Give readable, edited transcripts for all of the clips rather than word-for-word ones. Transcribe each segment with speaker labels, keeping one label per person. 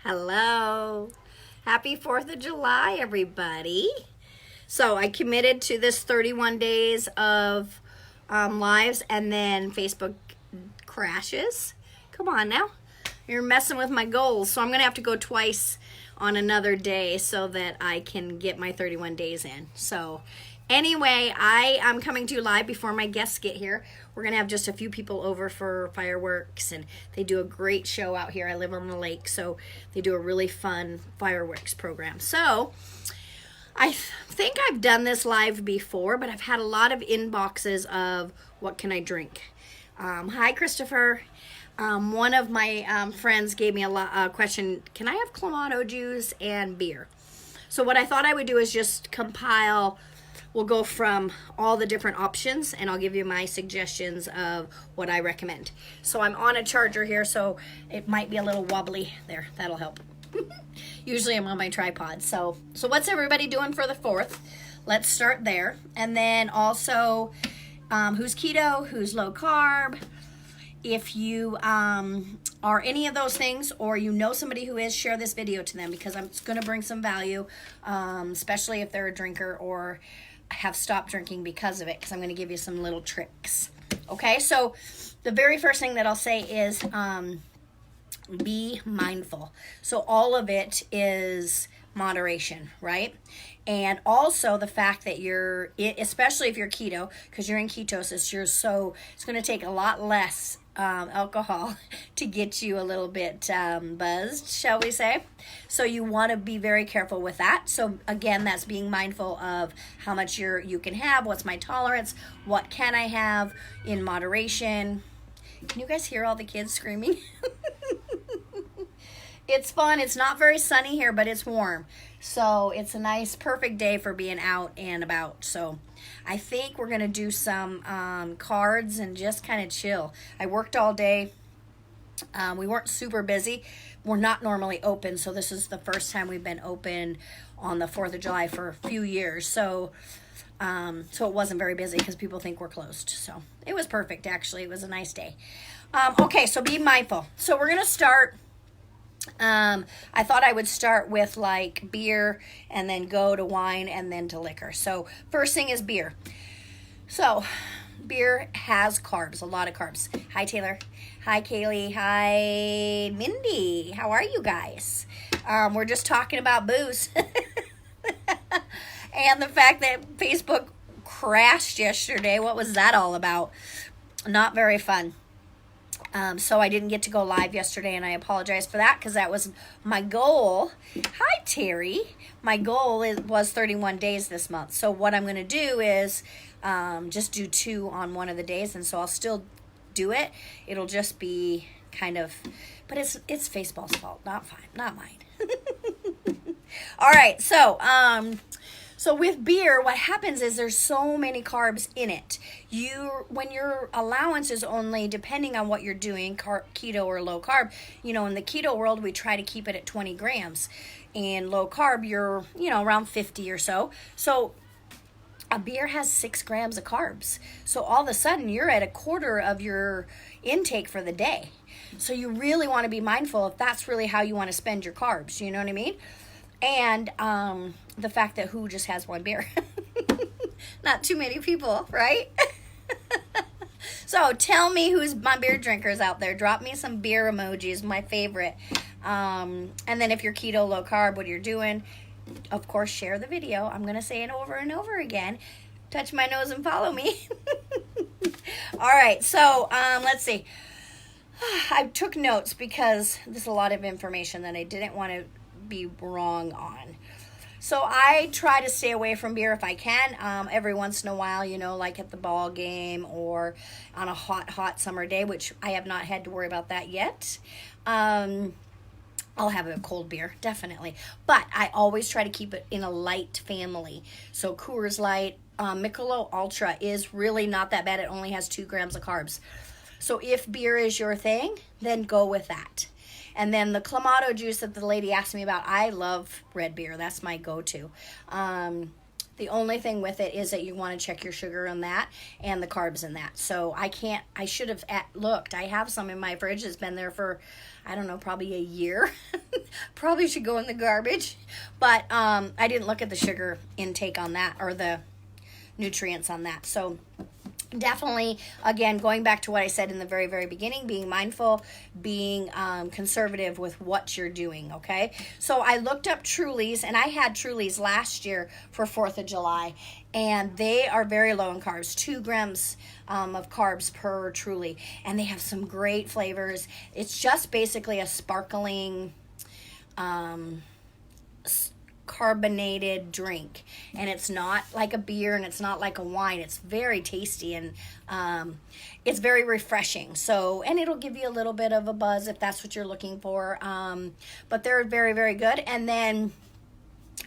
Speaker 1: Hello. Happy 4th of July, everybody. So I committed to this 31 days of lives, and then Facebook crashes. Come on now. You're messing with my goals. So I'm going to have to go twice on another day so that I can get my 31 days in. So anyway, I am coming to you live before my guests get here. We're going to have just a few people over for fireworks, and they do a great show out here. I live on the lake, so they do a really fun fireworks program. So I think I've done this live before, but I've had a lot of inboxes of what can I drink. Hi, Christopher. One of my friends gave me a question, can I have Clamato juice and beer? So what I thought I would do is just compile. We'll go from all the different options, and I'll give you my suggestions of what I recommend. So I'm on a charger here, so it might be a little wobbly there. That'll help. Usually I'm on my tripod. So what's everybody doing for the 4th? Let's start there. And then also, who's keto, who's low carb. If you are any of those things, or you know somebody who is, share this video to them, because I'm going to bring some value, especially if they're a drinker or have stopped drinking because of it, because I'm going to give you some little tricks. Okay, so the very first thing that I'll say is be mindful. So all of it is moderation, right? And also the fact that especially if you're keto, because you're in ketosis, it's going to take a lot less alcohol to get you a little bit buzzed, shall we say. So you want to be very careful with that. So again, that's being mindful of how much you can have, what's my tolerance, what can I have in moderation. Can you guys hear all the kids screaming? It's fun. It's not very sunny here, but it's warm. So it's a nice, perfect day for being out and about. So I think we're going to do some cards and just kind of chill. I worked all day. We weren't super busy. We're not normally open, so this is the first time we've been open on the 4th of July for a few years. So it wasn't very busy because people think we're closed. So it was perfect, actually. It was a nice day. Okay, so be mindful. So we're going to start. I thought I would start with like beer and then go to wine and then to liquor. So first thing is beer. So beer has carbs, a lot of carbs. Hi, Taylor. Hi, Kaylee. Hi, Mindy. How are you guys? We're just talking about booze. And the fact that Facebook crashed yesterday. What was that all about? Not very fun. So I didn't get to go live yesterday, and I apologize for that, because that was my goal. Hi, Terry. My goal was 31 days this month. So what I'm going to do is just do 2 on one of the days, and so I'll still do it. It'll just be kind of, but it's Facebook's fault, not mine. All right, so with beer, what happens is there's so many carbs in it. When your allowance is only, depending on what you're doing, keto or low carb, in the keto world, we try to keep it at 20 grams. In low carb, you're, around 50 or so. So a beer has 6 grams of carbs. So all of a sudden, you're at a quarter of your intake for the day. So you really want to be mindful if that's really how you want to spend your carbs. You know what I mean? And the fact that who just has one beer. Not too many people, right? So tell me who's my beer drinkers out there. Drop me some beer emojis, my favorite. And then if you're keto, low carb, what you're doing, of course, share the video. I'm going to say it over and over again. Touch my nose and follow me. All right, so let's see. I took notes because there's a lot of information that I didn't want to be wrong on. So I try to stay away from beer if I can. Every once in a while, like at the ball game or on a hot summer day, which I have not had to worry about that yet. I'll have a cold beer, definitely. But I always try to keep it in a light family. So Coors Light, Michelob Ultra is really not that bad. It only has 2 grams of carbs. So if beer is your thing, then go with that. And then the Clamato juice that the lady asked me about, I love red beer. That's my go-to. The only thing with it is that you want to check your sugar on that and the carbs in that. So I should have looked. I have some in my fridge that's been there for, I don't know, probably a year. Probably should go in the garbage. But I didn't look at the sugar intake on that, or the nutrients on that. So definitely, again, going back to what I said in the very, very beginning, being mindful, being conservative with what you're doing, okay? So I looked up Trulies, and I had Trulies last year for 4th of July, and they are very low in carbs, 2 grams of carbs per Truly, and they have some great flavors. It's just basically a sparkling carbonated drink, and it's not like a beer and it's not like a wine. It's very tasty, and it's very refreshing. So, and it'll give you a little bit of a buzz if that's what you're looking for, but they're very, very good. And then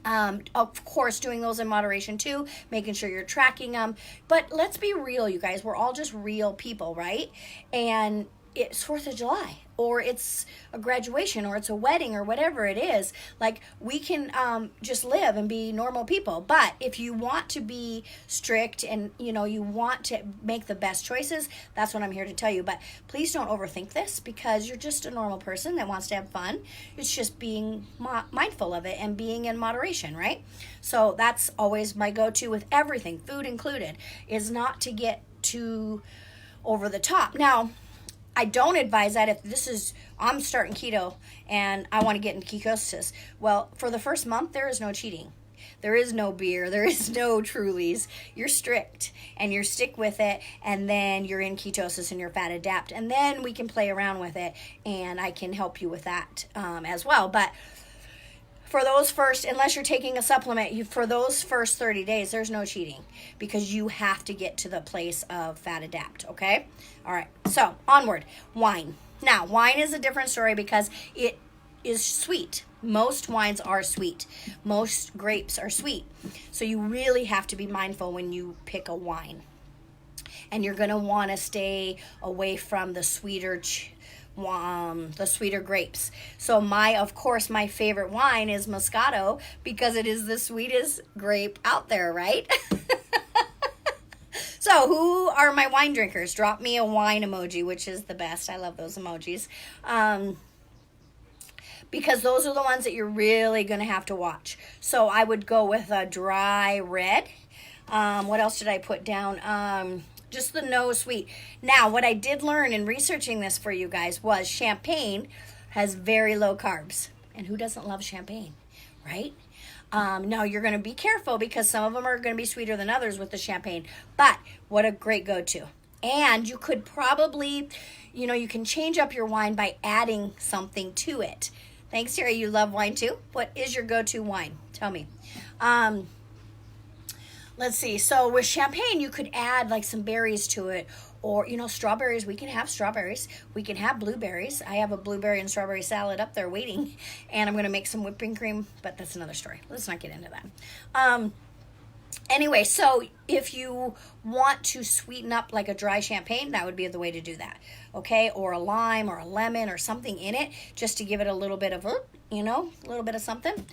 Speaker 1: of course, doing those in moderation too, making sure you're tracking them. But let's be real, you guys, we're all just real people, right? And it's 4th of July, or it's a graduation, or it's a wedding, or whatever it is. Like, we can just live and be normal people. But if you want to be strict, and you want to make the best choices, that's what I'm here to tell you. But please don't overthink this, because you're just a normal person that wants to have fun. It's just being mindful of it and being in moderation, right? So that's always my go-to with everything, food included, is not to get too over the top. Now, I don't advise that if I'm starting keto and I want to get into ketosis. Well, for the first month, there is no cheating. There is no beer. There is no Trulies. You're strict, and you stick with it, and then you're in ketosis and you're fat adapt. And then we can play around with it, and I can help you with that as well. But for those first, unless you're taking a supplement, for those first 30 days, there's no cheating, because you have to get to the place of fat adapt, okay? All right, so onward. Wine. Now, wine is a different story because it is sweet. Most wines are sweet. Most grapes are sweet. So you really have to be mindful when you pick a wine. And you're going to want to stay away from the sweeter grapes. So of course, my favorite wine is Moscato, because it is the sweetest grape out there, right? So who are my wine drinkers? Drop me a wine emoji, which is the best. I love those emojis. Because those are the ones that you're really going to have to watch. So I would go with a dry red. What else did I put down? Just the no sweet. Now, what I did learn in researching this for you guys was champagne has very low carbs. And who doesn't love champagne, right? Now, you're going to be careful, because some of them are going to be sweeter than others with the champagne. But what a great go-to. And you could probably, you can change up your wine by adding something to it. Thanks, Terry. You love wine too? What is your go-to wine? Tell me. Let's see. So with champagne, you could add like some berries to it, or, strawberries. We can have strawberries. We can have blueberries. I have a blueberry and strawberry salad up there waiting, and I'm going to make some whipping cream, but that's another story. Let's not get into that. Anyway, so if you want to sweeten up like a dry champagne, that would be the way to do that, okay? Or a lime or a lemon or something in it, just to give it a little bit of, a little bit of something.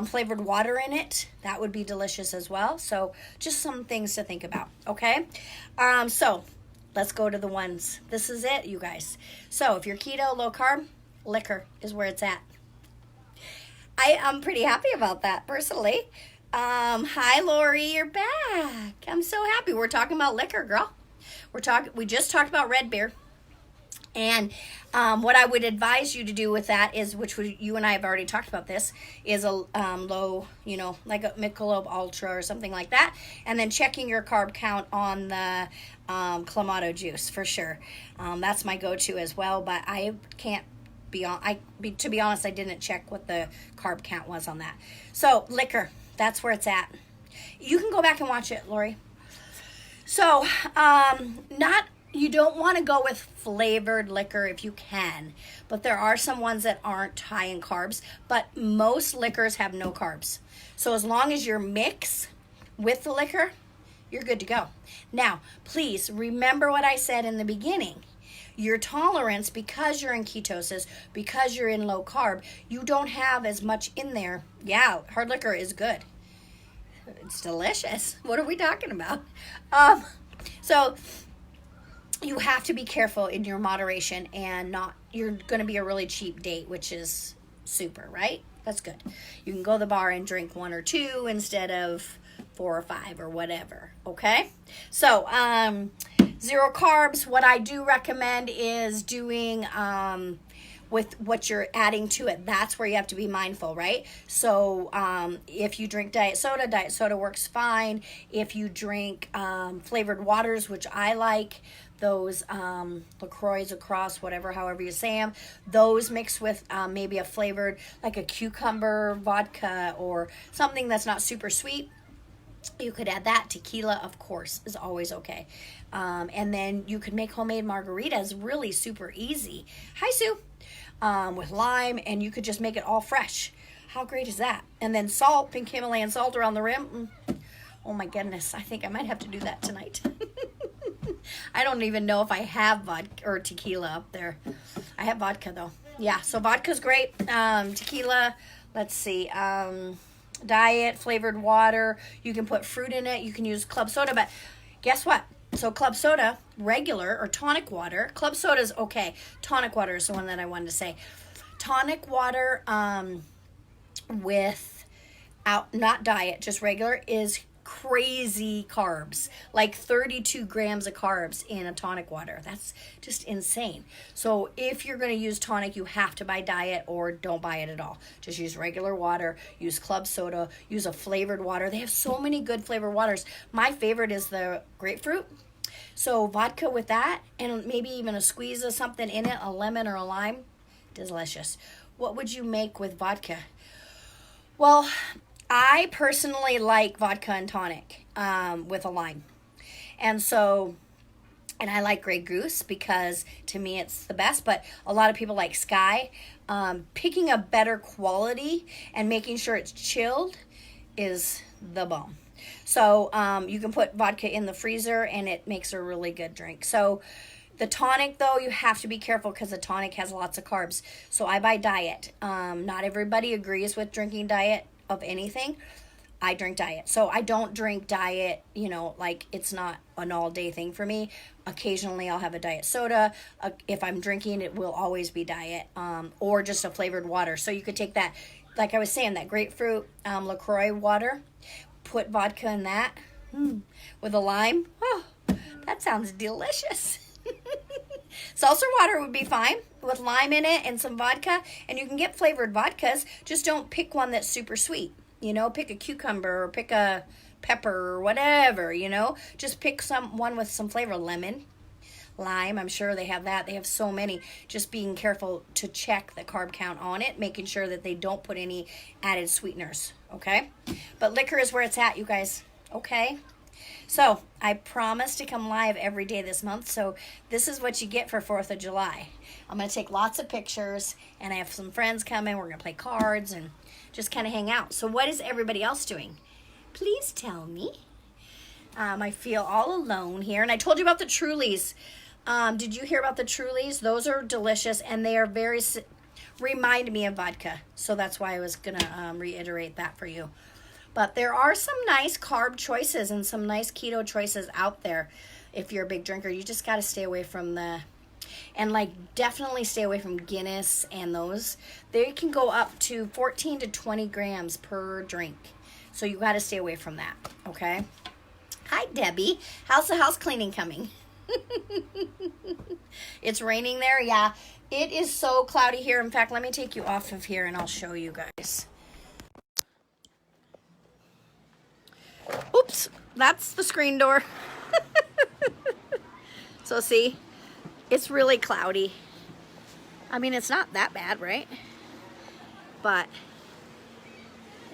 Speaker 1: Flavored water in it, that would be delicious as well. So just some things to think about, okay? So let's go to the ones. This is it, you guys. So if you're keto, low carb, liquor is where it's at. I am pretty happy about that, personally. Hi, Lori, you're back. I'm so happy. We're talking about liquor, girl. We just talked about red beer. And what I would advise you to do with that is, you and I have already talked about this, is a low, like a Michelob Ultra or something like that. And then checking your carb count on the Clamato juice for sure. That's my go-to as well, but I can't to be honest, I didn't check what the carb count was on that. So liquor, that's where it's at. You can go back and watch it, Lori. So, you don't want to go with flavored liquor if you can, but there are some ones that aren't high in carbs, but most liquors have no carbs. So as long as you mix with the liquor, you're good to go. Now, please remember what I said in the beginning. Your tolerance, because you're in ketosis, because you're in low carb, you don't have as much in there. Yeah, hard liquor is good. It's delicious. What are we talking about? So you have to be careful in your moderation, and you're going to be a really cheap date, which is super, right? That's good. You can go to the bar and drink 1 or 2 instead of 4 or 5 or whatever, okay? So, 0 carbs. What I do recommend is doing with what you're adding to it. That's where you have to be mindful, right? So if you drink diet soda works fine. If you drink flavored waters, which I like, those LaCroix, across, whatever, however you say them, those mixed with maybe a flavored, like a cucumber vodka or something that's not super sweet, you could add that. Tequila, of course, is always okay. And then you could make homemade margaritas really super easy. Hi, Sue. With lime, and you could just make it all fresh. How great is that? And then salt, pink Himalayan salt around the rim. Oh my goodness, I think I might have to do that tonight. I don't even know if I have vodka or tequila up there. I have vodka though. Yeah, so vodka's great. Tequila, let's see, diet, flavored water. You can put fruit in it. You can use club soda, but guess what? So club soda, regular or tonic water. Club soda is okay. Tonic water is the one that I wanted to say. Tonic water without, not diet, just regular, is crazy carbs. Like 32 grams of carbs in a tonic water. That's just insane. So if you're going to use tonic, you have to buy diet or don't buy it at all. Just use regular water, use club soda, use a flavored water. They have so many good flavored waters. My favorite is the grapefruit. So vodka with that and maybe even a squeeze of something in it, a lemon or a lime. Delicious. What would you make with vodka? Well, I personally like vodka and tonic with a lime. And so, and I like Grey Goose because to me it's the best, but a lot of people like Sky. Picking a better quality and making sure it's chilled is the bomb. So you can put vodka in the freezer and it makes a really good drink. So the tonic, though, you have to be careful because the tonic has lots of carbs. So I buy diet. Not everybody agrees with drinking diet of anything. I drink diet. So I don't drink diet, like it's not an all-day thing for me. Occasionally I'll have a diet soda. If I'm drinking, it will always be diet or just a flavored water. So you could take that, like I was saying, that grapefruit LaCroix water, put vodka in that with a lime. Oh, that sounds delicious. Seltzer water would be fine with lime in it and some vodka, and you can get flavored vodkas. Just don't pick one that's super sweet. Pick a cucumber or pick a pepper or whatever, Just pick one with some flavor. Lemon, lime, I'm sure they have that. They have so many. Just being careful to check the carb count on it, making sure that they don't put any added sweeteners, okay? But liquor is where it's at, you guys, okay? So I promise to come live every day this month. So this is what you get for 4th of July. I'm going to take lots of pictures, and I have some friends coming. We're going to play cards and just kind of hang out. So what is everybody else doing? Please tell me. I feel all alone here. And I told you about the Trulies. Did you hear about the Trulies? Those are delicious, and they are remind me of vodka. So that's why I was going to reiterate that for you. But there are some nice carb choices and some nice keto choices out there. If you're a big drinker, you just got to stay away from definitely stay away from Guinness and those. They can go up to 14 to 20 grams per drink. So you got to stay away from that, okay? Hi, Debbie. How's the house cleaning coming? It's raining there? Yeah. It is so cloudy here. In fact, let me take you off of here and I'll show you guys. Oops, that's the screen door. So see, it's really cloudy. I mean, it's not that bad, right? But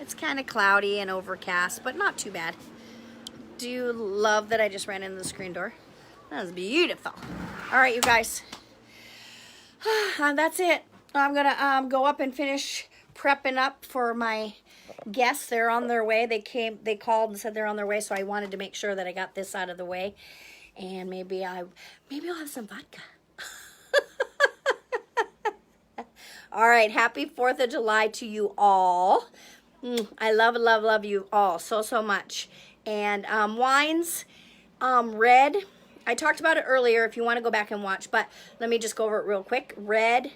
Speaker 1: it's kind of cloudy and overcast, but not too bad. Do you love that I just ran into the screen door? That was beautiful. All right, you guys. That's it. I'm going to go up and finish prepping up for my guests. They're on their way. They called and said they're on their way, so I wanted to make sure that I got this out of the way. And maybe I'll have some vodka. All right, happy 4th of July to you all. I love you all so much. And wines, red. I talked about it earlier if you want to go back and watch, but let me just go over it real quick. Red,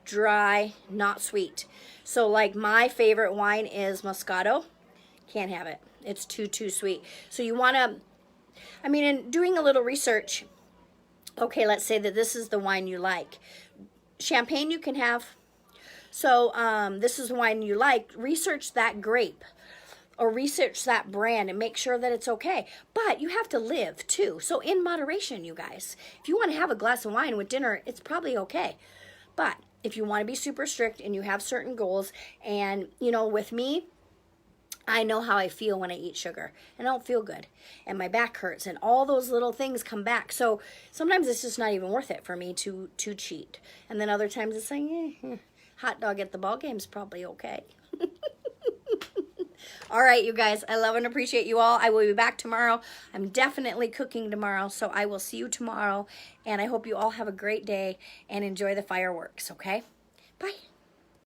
Speaker 1: dry, not sweet. So like my favorite wine is Moscato. Can't have it. It's too sweet. So you want to, I mean, in doing a little research, okay, let's say that this is the wine you like. Champagne you can have. So this is the wine you like. Research that grape or research that brand and make sure that it's okay. But you have to live too. So in moderation, you guys. If you want to have a glass of wine with dinner, it's probably okay. But if you want to be super strict and you have certain goals, and you know, with me, I know how I feel when I eat sugar. I don't feel good. And my back hurts and all those little things come back. So sometimes it's just not even worth it for me to cheat. And then other times it's like, hot dog at the ball game's probably okay. All right, you guys, I love and appreciate you all. I will be back tomorrow. I'm definitely cooking tomorrow, so I will see you tomorrow. And I hope you all have a great day and enjoy the fireworks, okay? Bye.